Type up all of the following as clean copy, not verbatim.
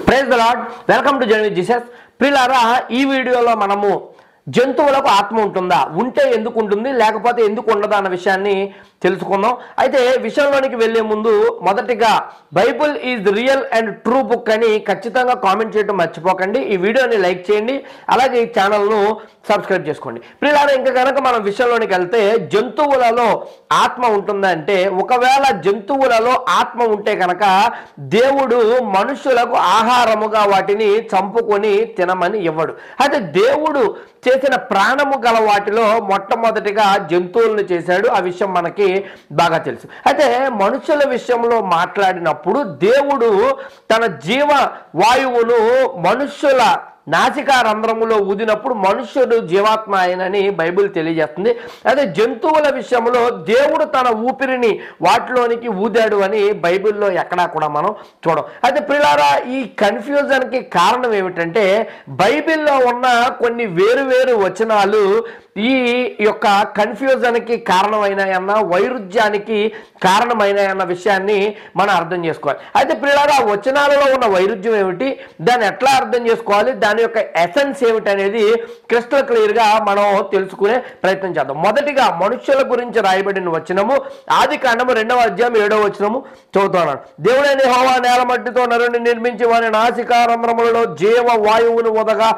Praise the Lord. Welcome to journey with Jesus. ప్రియులారా, ఈ వీడియోలో మనము జంతువులకు ఆత్మ ఉంటుందా, ఉంటే ఎందుకు ఉంటుంది, లేకపోతే ఎందుకు ఉండదా అన్న విషయాన్ని తెలుసుకుందాం. అయితే విషయంలోనికి వెళ్లే ముందు మొదటిగా Bible is real and true book అని ఖచ్చితంగా కామెంట్ చేయడం మర్చిపోకండి. ఈ వీడియోని లైక్ చేయండి, అలాగే ఈ ఛానల్ను సబ్స్క్రైబ్ చేసుకోండి. ప్రియులారా, ఇంకా కనుక మనం విషయంలోనికి వెళ్తే జంతువులలో ఆత్మ ఉంటుందా అంటే, ఒకవేళ జంతువులలో ఆత్మ ఉంటే కనుక దేవుడు మనుషులకు ఆహారముగా వాటిని చంపుకొని తినమని ఇవ్వడు. అయితే దేవుడు చేసిన ప్రాణము గల వాటిలో మొట్టమొదటిగా జంతువులను చేశాడు. ఆ విషయం మనకి బాగా తెలుసు. అయితే మనుషుల విషయంలో మాట్లాడినప్పుడు దేవుడు తన జీవ వాయువును మనుషుల నాసికా రంధ్రములో ఊదినప్పుడు మనుష్యుడు జీవాత్మ ఆయనని బైబిల్ తెలియజేస్తుంది. అదే జంతువుల విషయంలో దేవుడు తన ఊపిరిని వాటిలోనికి ఊదాడు అని బైబిల్లో ఎక్కడా కూడా మనం చూడం. అయితే ప్రియులారా, ఈ కన్ఫ్యూజన్కి కారణం ఏమిటంటే బైబిల్లో ఉన్న కొన్ని వేరు వచనాలు ఈ యొక్క కన్ఫ్యూజన్కి కారణమైనాయన్న, వైరుధ్యానికి కారణమైనాయన్న విషయాన్ని మనం అర్థం చేసుకోవాలి. అయితే ప్రియులారా, వచనాలలో ఉన్న వైరుధ్యం ఏమిటి, దాన్ని ఎట్లా అర్థం చేసుకోవాలి, దాని యొక్క ఎసెన్స్ ఏమిటి అనేది క్రిస్టల్ క్లియర్గా మనం తెలుసుకునే ప్రయత్నం చేద్దాం. మొదటిగా మనుష్యుల గురించి రాయబడిన వచనము ఆదికాండము 2వ అధ్యాయం 7వ వచనము చదువుతున్నాను. దేవుడైన యెహోవా నేల మట్టితో నరుని నిర్మించి వారి నాసికా రంధ్రములలో జీవ వాయువును వదగా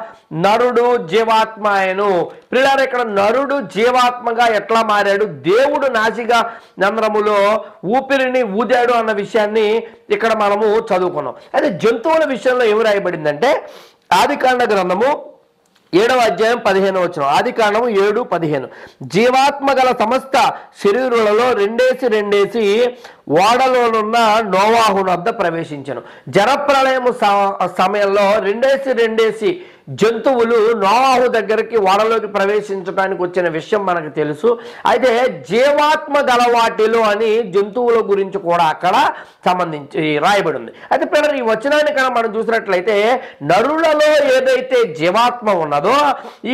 నరుడు జీవాత్మ ఆయను. ప్రియులారా, ఇక్కడ నరుడు జీవాత్మగా ఎట్లా మారాడు, దేవుడు నాసికా రంధ్రములో ఊపిరిని ఊదాడు అన్న విషయాన్ని ఇక్కడ మనము చదువుకున్నాం. అయితే జంతువుల విషయంలో ఏమి రాయబడిందంటే ఆదికాండ గ్రంథము 7వ అధ్యాయం 15వ వచనం. ఆదికాండము 7:15. జీవాత్మ గల సమస్త శరీరులలో రెండేసి ఓడలోనున్న నోవాహు వద్ద ప్రవేశించను. జలప్రళయము సమయంలో రెండేసి జంతువులు నోవాహు దగ్గరికి ఓడలోకి ప్రవేశించడానికి వచ్చిన విషయం మనకు తెలుసు. అయితే జీవాత్మ గల వాటిలో అని జంతువుల గురించి కూడా అక్కడ సంబంధించి రాయబడి ఉంది. అయితే పిల్లలు, ఈ వచనాన్ని కనుక మనం చూసినట్లయితే నరులలో ఏదైతే జీవాత్మ ఉన్నదో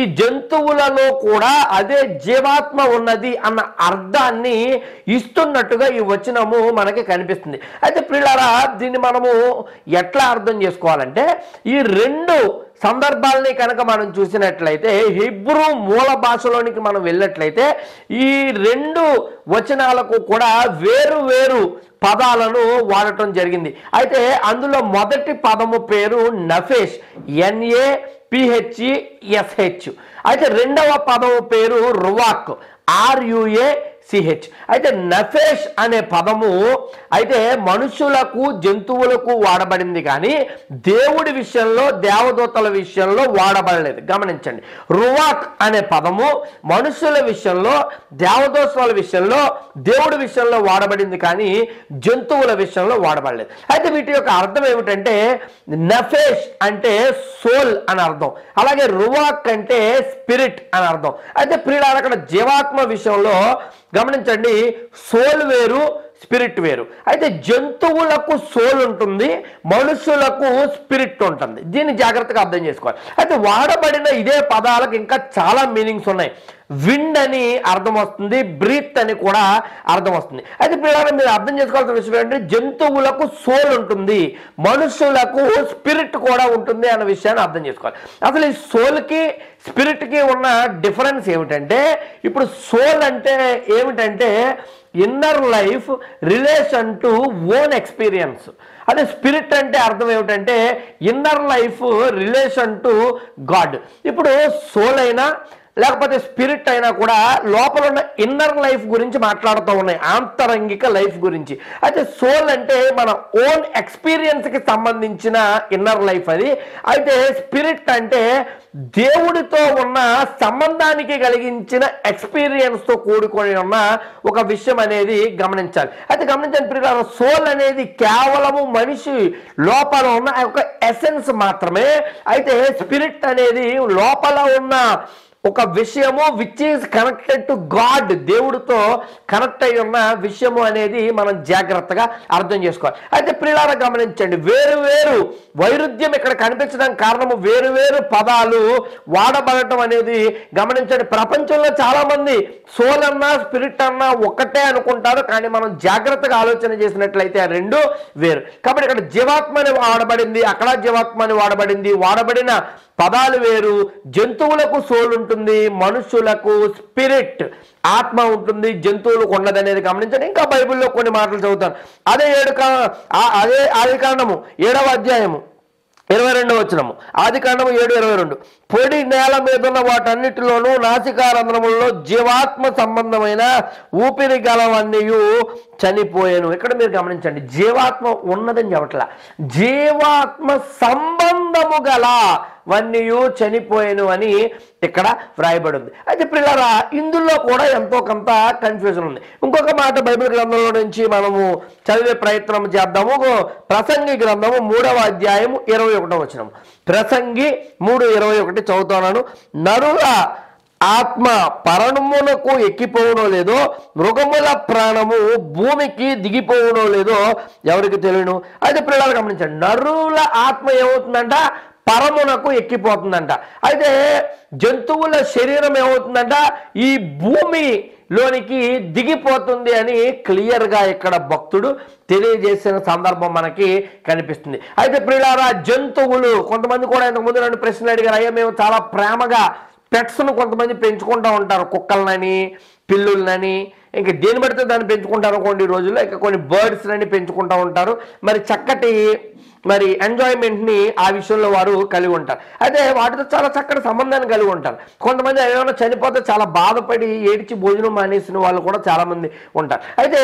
ఈ జంతువులలో కూడా అదే జీవాత్మ ఉన్నది అన్న అర్థాన్ని ఇస్తున్నట్టుగా ఈ వచనము మనకి కనిపిస్తుంది. అయితే ప్రియులారా, దీన్ని మనము ఎట్లా అర్థం చేసుకోవాలంటే ఈ రెండు సందర్భాలని కనుక మనం చూసినట్లయితే హిబ్రూ మూల భాషలోనికి మనం వెళ్ళినట్లయితే ఈ రెండు వచనాలకు కూడా వేరు పదాలను వాడటం జరిగింది. అయితే అందులో మొదటి పదము పేరు నఫేష్, NAPHESH. అయితే రెండవ పదము పేరు రువాక్, RUACH. అయితే నఫేష్ అనే పదము అయితే మనుషులకు జంతువులకు వాడబడింది, కానీ దేవుడి విషయంలో దేవదూతల విషయంలో వాడబడలేదు. గమనించండి, రువాక్ అనే పదము మనుషుల విషయంలో దేవదూతల విషయంలో దేవుడి విషయంలో వాడబడింది, కానీ జంతువుల విషయంలో వాడబడలేదు. అయితే వీటి యొక్క అర్థం ఏమిటంటే నఫేష్ అంటే సోల్ అని అర్థం, అలాగే రువాక్ అంటే స్పిరిట్ అని అర్థం. అయితే ప్రియులారా, అక్కడ జీవాత్మ విషయంలో గమనించండి, సోల్ వేరు, స్పిరిట్ వేరు. అయితే జంతువులకు సోల్ ఉంటుంది, మనుషులకు స్పిరిట్ ఉంటుంది. దీన్ని జాగ్రత్తగా అర్థం చేసుకోవాలి. అయితే వాడబడిన ఇదే పదాలకు ఇంకా చాలా మీనింగ్స్ ఉన్నాయి. విండ్ అని అర్థం వస్తుంది, బ్రీత్ అని కూడా అర్థం వస్తుంది. అయితే పిల్లలు, మీరు అర్థం చేసుకోవాల్సిన విషయం ఏంటంటే జంతువులకు సోల్ ఉంటుంది, మనుషులకు స్పిరిట్ కూడా ఉంటుంది అన్న విషయాన్ని అర్థం చేసుకోవాలి. అసలు ఈ సోల్కి స్పిరిట్కి ఉన్న డిఫరెన్స్ ఏమిటంటే, ఇప్పుడు సోల్ అంటే ఏమిటంటే inner life relation to own experience. అదే స్పిరిట్ అంటే అర్థం ఏమిటంటే inner life relation to God. ఇప్పుడు సోల్ అయినా లేకపోతే స్పిరిట్ అయినా కూడా లోపల ఉన్న ఇన్నర్ లైఫ్ గురించి మాట్లాడుతూ ఉన్నాయి, ఆంతరంగిక లైఫ్ గురించి. అయితే సోల్ అంటే మన ఓన్ ఎక్స్పీరియన్స్కి సంబంధించిన ఇన్నర్ లైఫ్ అది. అయితే స్పిరిట్ అంటే దేవుడితో ఉన్న సంబంధానికి కలిగించిన ఎక్స్పీరియన్స్తో కూడుకొని ఉన్న ఒక విషయం అనేది గమనించాలి. అయితే గమనించండి ప్రియులారా, సోల్ అనేది కేవలము మనిషి లోపల ఉన్న ఒక ఎసెన్స్ మాత్రమే. అయితే స్పిరిట్ అనేది లోపల ఉన్న ఒక విషయము which is connected to God, దేవుడితో కనెక్ట్ అయి ఉన్న విషయము అనేది మనం జాగ్రత్తగా అర్థం చేసుకోవాలి. అయితే ప్రియులారా గమనించండి, వేరు వేరు వైరుధ్యం ఇక్కడ కనిపించడానికి కారణము వేరు వేరు పదాలు వాడబడటం అనేది గమనించండి. ప్రపంచంలో చాలా మంది సోల్ అన్నా స్పిరిట్ అన్నా ఒకటే అనుకుంటారు, కానీ మనం జాగ్రత్తగా ఆలోచన చేసినట్లయితే ఆ రెండు వేరు. కాబట్టి ఇక్కడ జీవాత్మ అని వాడబడింది, అక్కడ జీవాత్మ అని వాడబడింది. వాడబడిన పదాలు వేరు. జంతువులకు సోల్ ఉంటుంది, మనుషులకు స్పిరిట్ ఆత్మ ఉంటుంది, జంతువులకు ఉండదనేది గమనించండి. ఇంకా బైబిల్లో కొన్ని మాటలు చదువుతాను. అదే ఆది కాండము 7వ అధ్యాయము 22వ వచనము. ఆది కాండము 7:22. పొడి నేల మీద ఉన్న వాటన్నిటిలోనూ నాసికారంధ్రములలో జీవాత్మ సంబంధమైన ఊపిరి గలవన్నీ చనిపోయాను. ఇక్కడ మీరు గమనించండి, జీవాత్మ ఉన్నదని చెప్పట్లా, జీవాత్మ సంబంధము గల వన్యూ చనిపోయాను అని ఇక్కడ వ్రాయబడి ఉంది. అయితే పిల్లరా ఇందులో కూడా ఎంతో కొంత కన్ఫ్యూజన్ ఉంది. ఇంకొక మాట బైబిల్ గ్రంథంలో నుంచి మనము చదివే ప్రయత్నం చేద్దాము. ప్రసంగి గ్రంథము 3వ అధ్యాయము 21వ వచనం. ప్రసంగి 3:21 చదువుతున్నాను. నరుల ఆత్మ పరమునకు ఎక్కిపోవనో లేదో, మృగముల ప్రాణము భూమికి దిగిపోవనో లేదో ఎవరికి తెలియను. అయితే పిల్లలు గమనించండి, నరుల ఆత్మ ఏమవుతుందంట, పరమునకు ఎక్కిపోతుందంట. అయితే జంతువుల శరీరం ఏమవుతుందంట, ఈ భూమిలోనికి దిగిపోతుంది అని క్లియర్గా ఇక్కడ భక్తుడు తెలియజేసిన సందర్భం మనకి కనిపిస్తుంది. అయితే ప్రియులారా జంతువులు, కొంతమంది కూడా ఇంతకుముందు నన్ను ప్రశ్నలు అడిగారు, అయ్యా మేము చాలా ప్రేమగా పెట్స్ను కొంతమంది పెంచుకుంటూ ఉంటారు, కుక్కలనని పిల్లులనని, ఇంకా దేని పడితే దాన్ని పెంచుకుంటారు అనుకోండి. ఈ రోజుల్లో ఇంకా కొన్ని బర్డ్స్ని పెంచుకుంటూ ఉంటారు. మరి చక్కటి ఎంజాయ్మెంట్ని ఆ విషయంలో వారు కలిగి ఉంటారు. అయితే వాటితో చాలా చక్కటి సంబంధాన్ని కలిగి ఉంటారు. కొంతమంది ఏమైనా చనిపోతే చాలా బాధపడి ఏడ్చి భోజనం మానేసిన వాళ్ళు కూడా చాలామంది ఉంటారు. అయితే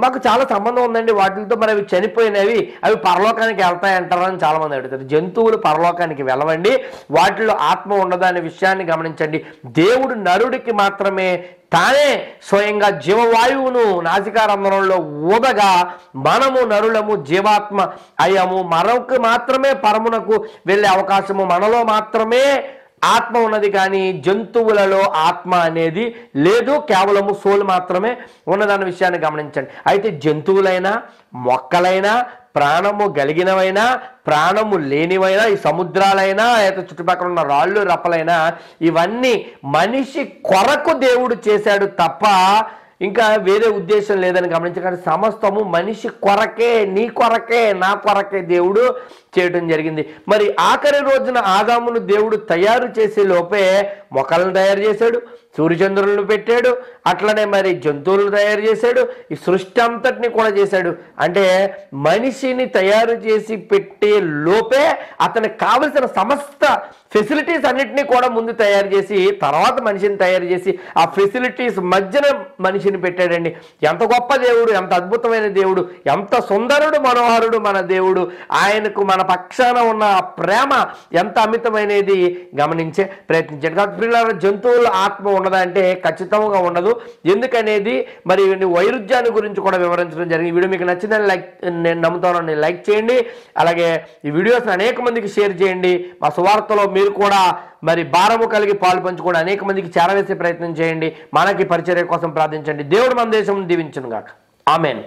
మాకు చాలా సంబంధం ఉందండి వాటితో, మరి అవి చనిపోయినవి అవి పరలోకానికి వెళ్తాయంటారని చాలామంది అడుగుతారు. జంతువులు పరలోకానికి వెళ్ళవండి, వాటిలో ఆత్మ ఉండదు అనే విషయాన్ని గమనించండి. దేవుడు నరుడికి మాత్రమే తానే స్వయంగా జీవవాయువును నాసికారంధ్రంలో ఊదగా మనము నరులము జీవాత్మ అయ్యాము. మనకు మాత్రమే పరమునకు వెళ్ళే అవకాశము, మనలో మాత్రమే ఆత్మ ఉన్నది, కానీ జంతువులలో ఆత్మ అనేది లేదు, కేవలము సోల్ మాత్రమే ఉన్నదన్న విషయాన్ని గమనించండి. అయితే జంతువులైనా మొక్కలైనా ప్రాణము కలిగినవైనా ప్రాణము లేనివైనా, ఈ సముద్రాలైనా అయితే చుట్టుపక్కల ఉన్న రాళ్ళు రప్పలైనా, ఇవన్నీ మనిషి కొరకు దేవుడు చేశాడు తప్ప ఇంకా వేరే ఉద్దేశం లేదని గమనించకండి. సమస్తము మనిషి కొరకే, నీ కొరకే, నా కొరకే దేవుడు చేయడం జరిగింది. మరి ఆఖరి రోజున ఆదామును దేవుడు తయారు చేసే లోపే మొక్కలను తయారు చేశాడు, సూర్యచంద్రులను పెట్టాడు, అట్లనే మరి జంతువులను తయారు చేశాడు, ఈ సృష్టి అంతటిని కూడా చేశాడు. అంటే మనిషిని తయారు చేసి పెట్టే లోపే అతనికి కావలసిన సమస్త ఫెసిలిటీస్ అన్నిటినీ కూడా ముందు తయారు చేసి తర్వాత మనిషిని తయారు చేసి ఆ ఫెసిలిటీస్ మధ్యన మనిషిని పెట్టాడండి. ఎంత గొప్ప దేవుడు, ఎంత అద్భుతమైన దేవుడు, ఎంత సుందరుడు మనోహరుడు మన దేవుడు. ఆయనకు మన పక్షాన ఉన్న ప్రేమ ఎంత అమితమైనది గమనించే ప్రయత్నించండి. కాబట్టి పిల్లల జంతువుల ఆత్మ ఉన్నదా అంటే ఖచ్చితంగా ఉండదు. ఎందుకనేది మరి వైరుధ్యాన్ని గురించి కూడా వివరించడం జరిగింది. ఈ వీడియో మీకు నచ్చిందని నేను నమ్ముతాను, లైక్ చేయండి. అలాగే ఈ వీడియోస్ని అనేక మందికి షేర్ చేయండి. మా సువార్తలో మీరు కూడా మరి భారము కలిగి పాలు పంచుకోవడం అనేక మందికి చేరవేసే ప్రయత్నం చేయండి. మనకి పరిచర్య కోసం ప్రార్థించండి. దేవుడు మన దేశం దీవించును గాక. ఆమేన్.